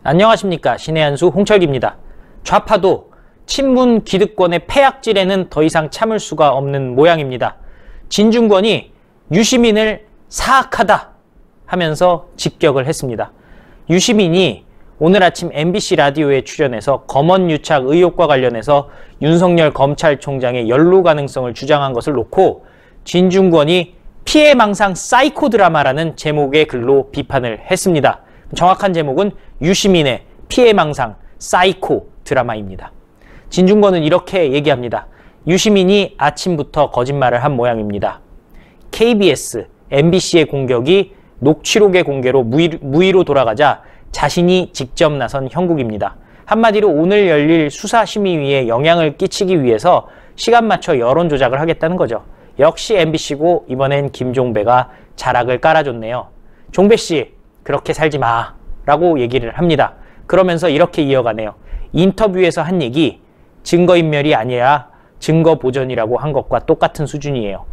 안녕하십니까. 신의 한수 홍철기입니다. 좌파도 친문 기득권의 폐악질에는 더 이상 참을 수가 없는 모양입니다. 진중권이 유시민을 사악하다 하면서 직격을 했습니다. 유시민이 오늘 아침 MBC 라디오에 출연해서 검언유착 의혹과 관련해서 윤석열 검찰총장의 연루 가능성을 주장한 것을 놓고 진중권이 피해망상 사이코 드라마라는 제목의 글로 비판을 했습니다. 정확한 제목은 유시민의 피해망상 사이코 드라마입니다. 진중권은 이렇게 얘기합니다. 유시민이 아침부터 거짓말을 한 모양입니다. KBS, MBC의 공격이 녹취록의 공개로 무의로 돌아가자 자신이 직접 나선 형국입니다. 한마디로 오늘 열릴 수사심의위에 영향을 끼치기 위해서 시간 맞춰 여론 조작을 하겠다는 거죠. 역시 MBC고 이번엔 김종배가 자락을 깔아줬네요. 종배씨, 그렇게 살지 마 라고 얘기를 합니다. 그러면서 이렇게 이어가네요. 인터뷰에서 한 얘기 증거인멸이 아니라 증거보전이라고 한 것과 똑같은 수준이에요.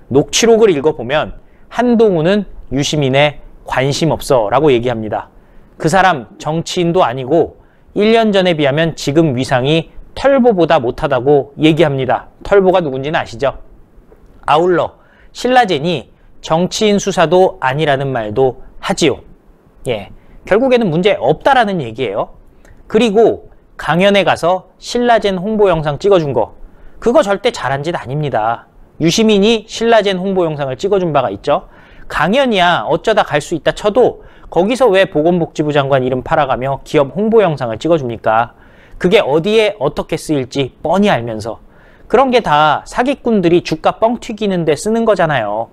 녹취록을 읽어보면 한동훈은 유시민에 관심 없어 라고 얘기합니다. 그 사람 정치인도 아니고 1년 전에 비하면 지금 위상이 털보보다 못하다고 얘기합니다. 털보가 누군지는 아시죠? 아울러 신라젠이 정치인 수사도 아니라는 말도 하지요. 결국에는 문제 없다라는 얘기예요. 그리고 강연에 가서 신라젠 홍보 영상 찍어준 거, 그거 절대 잘한 짓 아닙니다. 유시민이 신라젠 홍보 영상을 찍어준 바가 있죠. 강연이야 어쩌다 갈 수 있다 쳐도 거기서 왜 보건복지부 장관 이름 팔아가며 기업 홍보 영상을 찍어줍니까? 그게 어디에 어떻게 쓰일지 뻔히 알면서. 그런 게 다 사기꾼들이 주가 뻥 튀기는 데 쓰는 거잖아요.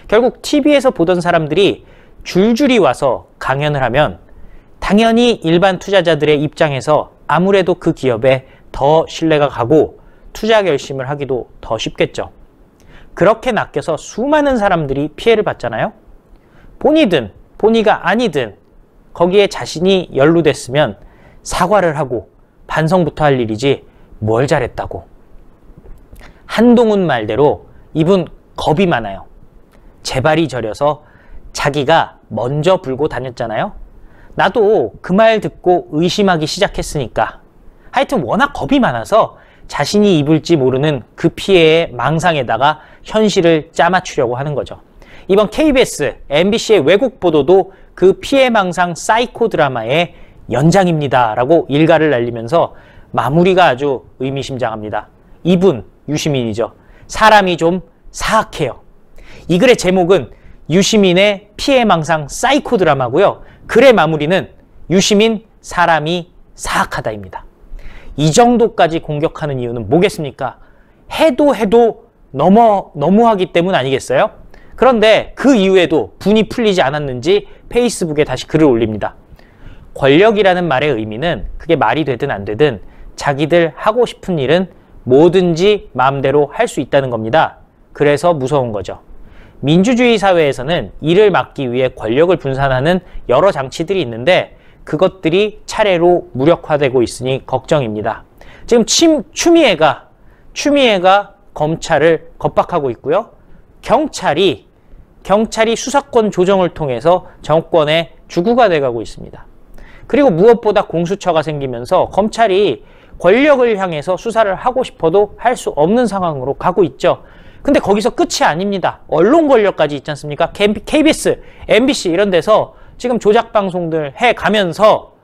결국 TV에서 보던 사람들이 줄줄이 와서 강연을 하면 당연히 일반 투자자들의 입장에서 아무래도 그 기업에 더 신뢰가 가고 투자 결심을 하기도 더 쉽겠죠. 그렇게 낚여서 수많은 사람들이 피해를 봤잖아요. 본이든 본이가 아니든 거기에 자신이 연루됐으면 사과를 하고 반성부터 할 일이지 뭘 잘했다고. 한동훈 말대로 이분 겁이 많아요. 재발이 저려서 자기가 먼저 불고 다녔잖아요. 나도 그 말 듣고 의심하기 시작했으니까. 하여튼 워낙 겁이 많아서 자신이 입을지 모르는 그 피해의 망상에다가 현실을 짜맞추려고 하는 거죠. 이번 KBS, MBC의 왜곡 보도도 그 피해망상 사이코 드라마의 연장입니다 라고 일가를 날리면서 마무리가 아주 의미심장합니다. 이분 유시민이죠. 사람이 좀 사악해요. 이 글의 제목은 유시민의 피해망상 사이코 드라마고요. 글의 마무리는 유시민 사람이 사악하다입니다. 이 정도까지 공격하는 이유는 뭐겠습니까? 해도 너무하기 때문 아니겠어요? 그런데 그 이후에도 분이 풀리지 않았는지 페이스북에 다시 글을 올립니다. 권력이라는 말의 의미는 그게 말이 되든 안 되든 자기들 하고 싶은 일은 뭐든지 마음대로 할 수 있다는 겁니다. 그래서 무서운 거죠. 민주주의 사회에서는 이를 막기 위해 권력을 분산하는 여러 장치들이 있는데 그것들이 차례로 무력화되고 있으니 걱정입니다. 지금 추미애가 검찰을 겁박하고 있고요. 경찰이 수사권 조정을 통해서 정권의 주구가 돼가고 있습니다. 그리고 무엇보다 공수처가 생기면서 검찰이 권력을 향해서 수사를 하고 싶어도 할 수 없는 상황으로 가고 있죠. 근데 거기서 끝이 아닙니다. 언론 권력까지 있지 않습니까? KBS, MBC 이런 데서 지금 조작 방송들 해가면서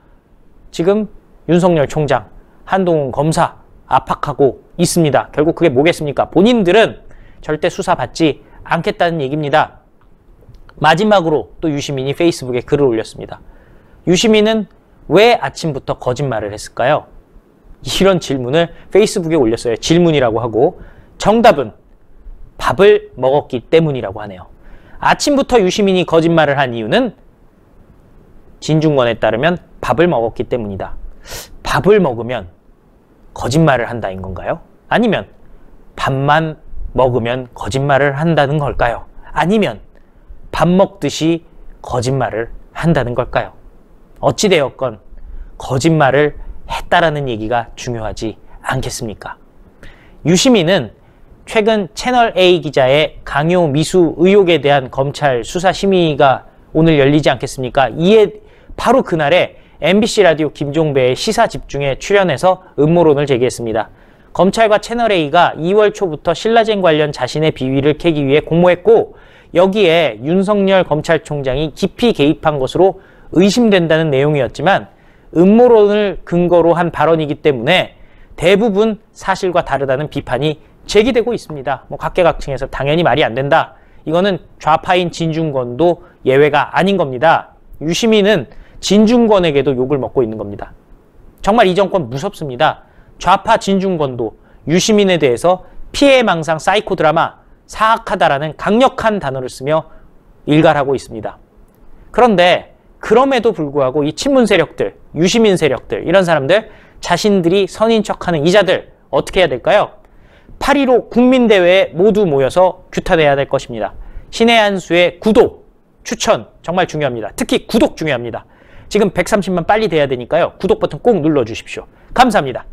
지금 윤석열 총장, 한동훈 검사 압박하고 있습니다. 결국 그게 뭐겠습니까? 본인들은 절대 수사받지 않겠다는 얘기입니다. 마지막으로 또 유시민이 페이스북에 글을 올렸습니다. 유시민은 왜 아침부터 거짓말을 했을까요? 이런 질문을 페이스북에 올렸어요. 질문이라고 하고 정답은 밥을 먹었기 때문이라고 하네요. 아침부터 유시민이 거짓말을 한 이유는 진중권에 따르면 밥을 먹었기 때문이다. 밥을 먹으면 거짓말을 한다인 건가요? 아니면 밥만 먹으면 거짓말을 한다는 걸까요? 아니면 밥 먹듯이 거짓말을 한다는 걸까요? 어찌되었건 거짓말을 했다라는 얘기가 중요하지 않겠습니까? 유시민은 최근 채널A 기자의 강요 미수 의혹에 대한 검찰 수사 심의가 오늘 열리지 않겠습니까? 이에 바로 그날에 MBC 라디오 김종배의 시사 집중에 출연해서 음모론을 제기했습니다. 검찰과 채널A가 2월 초부터 신라젠 관련 자신의 비위를 캐기 위해 공모했고 여기에 윤석열 검찰총장이 깊이 개입한 것으로 의심된다는 내용이었지만 음모론을 근거로 한 발언이기 때문에 대부분 사실과 다르다는 비판이 제기되고 있습니다. 각계각층에서 당연히 말이 안 된다. 이거는 좌파인 진중권도 예외가 아닌 겁니다. 유시민은 진중권에게도 욕을 먹고 있는 겁니다. 정말 이 정권 무섭습니다. 좌파 진중권도 유시민에 대해서 피해망상 사이코 드라마, 사악하다라는 강력한 단어를 쓰며 일갈하고 있습니다. 그런데 그럼에도 불구하고 이 친문 세력들, 유시민 세력들, 이런 사람들, 자신들이 선인 척하는 이자들 어떻게 해야 될까요? 8.15 국민대회에 모두 모여서 규탄해야 될 것입니다. 신의 한 수의 구독, 추천 정말 중요합니다. 특히 구독 중요합니다. 지금 130만 빨리 돼야 되니까요. 구독 버튼 꼭 눌러주십시오. 감사합니다.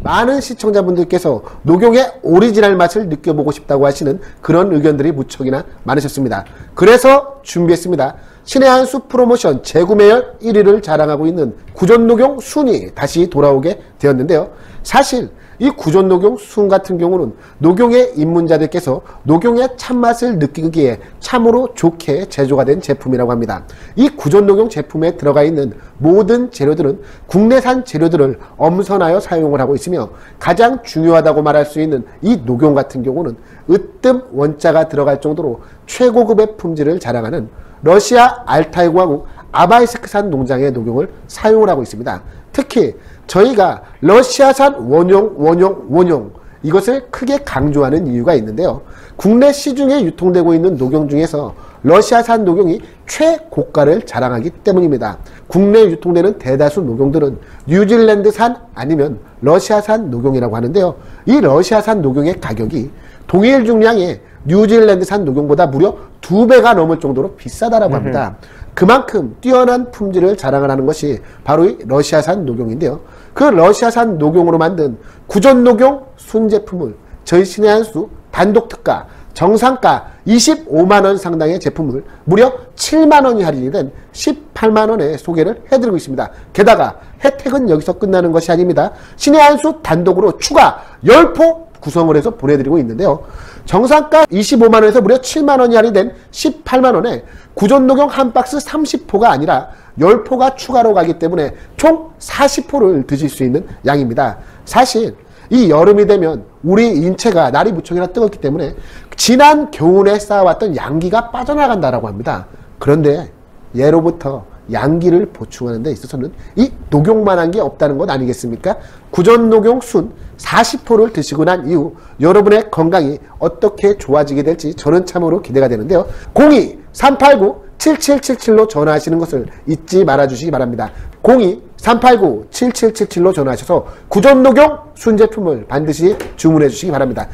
많은 시청자분들께서 녹용의 오리지널 맛을 느껴보고 싶다고 하시는 그런 의견들이 무척이나 많으셨습니다. 그래서 준비했습니다. 신의 한 수 프로모션 재구매율 1위를 자랑하고 있는 구존녹용 순이 다시 돌아오게 되었는데요. 사실 이 구존녹용 순 같은 경우는 녹용의 입문자들께서 녹용의 참맛을 느끼기에 참으로 좋게 제조가 된 제품이라고 합니다. 이 구존녹용 제품에 들어가 있는 모든 재료들은 국내산 재료들을 엄선하여 사용을 하고 있으며 가장 중요하다고 말할 수 있는 이 녹용 같은 경우는 으뜸 원자가 들어갈 정도로 최고급의 품질을 자랑하는 러시아 알타이 공화국 아바이스크산 농장의 녹용을 사용을 하고 있습니다. 특히 저희가 러시아산 원용 이것을 크게 강조하는 이유가 있는데요. 국내 시중에 유통되고 있는 녹용 중에서 러시아산 녹용이 최고가를 자랑하기 때문입니다. 국내 유통되는 대다수 녹용들은 뉴질랜드산 아니면 러시아산 녹용이라고 하는데요. 이 러시아산 녹용의 가격이 동일 중량의 뉴질랜드산 녹용보다 무려 2배가 넘을 정도로 비싸다라고 합니다. 그만큼 뛰어난 품질을 자랑을 하는 것이 바로 이 러시아산 녹용인데요. 그 러시아산 녹용으로 만든 구존녹용 순 제품을 저희 신의 한 수 단독 특가 정상가 25만원 상당의 제품을 무려 7만원이 할인이 된 18만원에 소개를 해드리고 있습니다. 게다가 혜택은 여기서 끝나는 것이 아닙니다. 신의 한 수 단독으로 추가 10포 구성을 해서 보내드리고 있는데요. 정상가 25만원에서 무려 7만원이 할인된 18만원에 구존녹용 한 박스 30포가 아니라 10포가 추가로 가기 때문에 총 40포를 드실 수 있는 양입니다. 사실 이 여름이 되면 우리 인체가 날이 무척이나 뜨겁기 때문에 지난 겨울에 쌓아왔던 양기가 빠져나간다라고 합니다. 그런데 예로부터 양기를 보충하는 데 있어서는 이 녹용만한 게 없다는 것 아니겠습니까? 구존녹용 순 40포를 드시고 난 이후 여러분의 건강이 어떻게 좋아지게 될지 저는 참으로 기대가 되는데요. 02-389-7777로 전화하시는 것을 잊지 말아주시기 바랍니다. 02-389-7777로 전화하셔서 구존녹용 순 제품을 반드시 주문해 주시기 바랍니다.